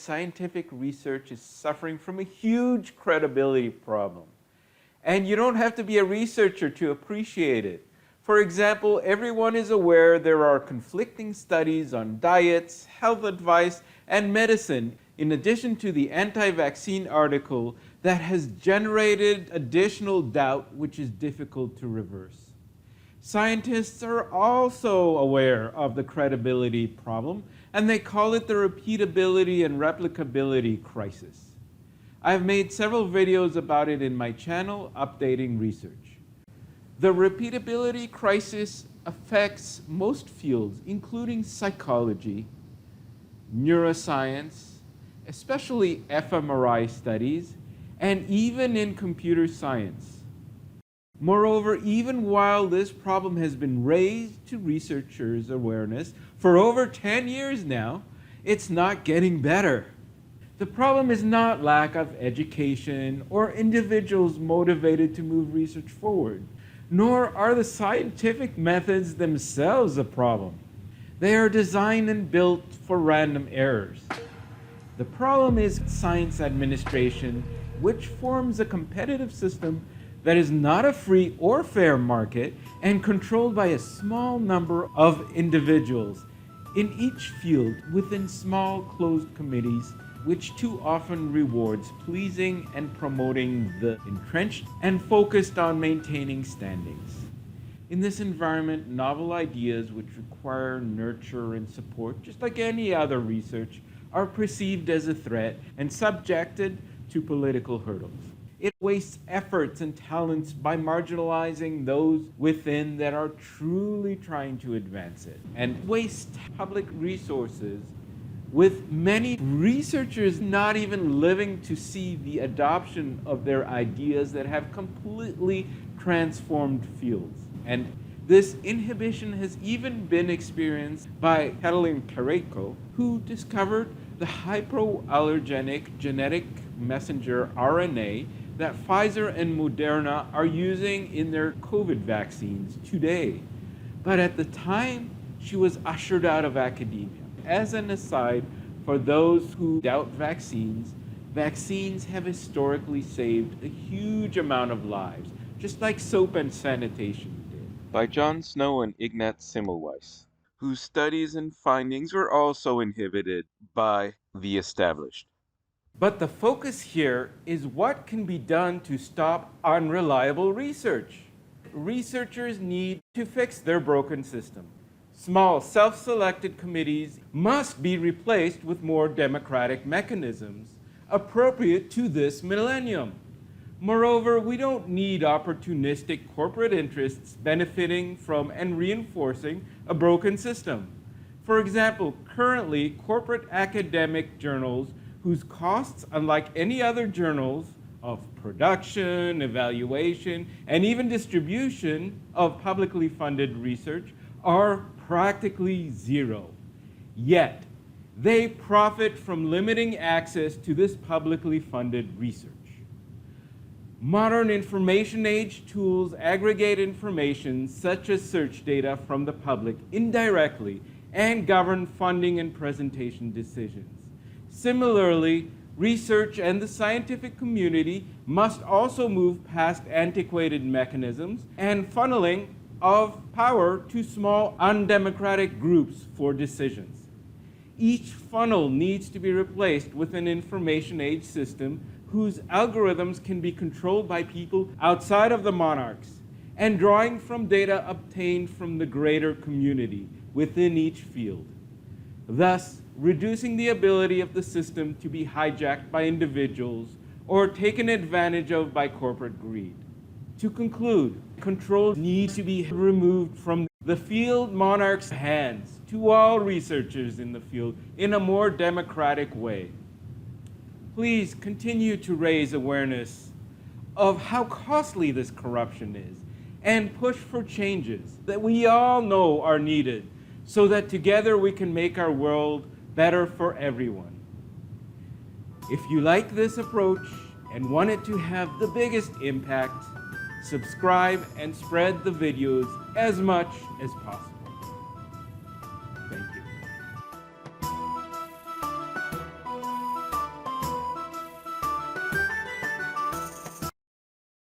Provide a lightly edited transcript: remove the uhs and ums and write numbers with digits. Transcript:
scientific research is suffering from a huge credibility problem. And you don't have to be a researcher to appreciate it. For example, everyone is aware there are conflicting studies on diets, health advice, and medicine, in addition to the anti-vaccine article that has generated additional doubt which is difficult to reverse. Scientists are also aware of the credibility problem, and they call it the repeatability and replicability crisis. I've made several videos about it in my channel, Updating Research. The repeatability crisis affects most fields, including psychology, neuroscience, especially fMRI studies, and even in computer science. Moreover, even while this problem has been raised to researchers' awareness for over 10 years now, it's not getting better. The problem is not lack of education or individuals motivated to move research forward, nor are the scientific methods themselves a problem. They are designed and built for random errors. The problem is science administration, which forms a competitive system that is not a free or fair market and controlled by a small number of individuals in each field within small closed committees, which too often rewards pleasing and promoting the entrenched and focused on maintaining standings. In this environment, novel ideas which require nurture and support, just like any other research, are perceived as a threat and subjected to political hurdles. It wastes efforts and talents by marginalizing those within that are truly trying to advance it, and wastes public resources with many researchers not even living to see the adoption of their ideas that have completely transformed fields. And this inhibition has even been experienced by Katalin Karretko, who discovered the hypoallergenic genetic messenger RNA that Pfizer and Moderna are using in their COVID vaccines today. But at the time, she was ushered out of academia. As an aside, for those who doubt vaccines, vaccines have historically saved a huge amount of lives, just like soap and sanitation did. By John Snow and Ignaz Semmelweis, whose studies and findings were also inhibited by the established. But the focus here is what can be done to stop unreliable research. Researchers need to fix their broken system. Small, self-selected committees must be replaced with more democratic mechanisms appropriate to this millennium. Moreover, we don't need opportunistic corporate interests benefiting from and reinforcing a broken system. For example, currently, corporate academic journals whose costs, unlike any other journals, of production, evaluation, and even distribution of publicly funded research are practically zero. Yet, they profit from limiting access to this publicly funded research. Modern information age tools aggregate information such as search data from the public indirectly and govern funding and presentation decisions. Similarly, research and the scientific community must also move past antiquated mechanisms and funneling of power to small, undemocratic groups for decisions. Each funnel needs to be replaced with an information age system whose algorithms can be controlled by people outside of the monarchs and drawing from data obtained from the greater community within each field, thus reducing the ability of the system to be hijacked by individuals or taken advantage of by corporate greed. To conclude, control needs to be removed from the field monarch's hands to all researchers in the field in a more democratic way. Please continue to raise awareness of how costly this corruption is and push for changes that we all know are needed so that together we can make our world better for everyone. If you like this approach and want it to have the biggest impact, subscribe and spread the videos as much as possible.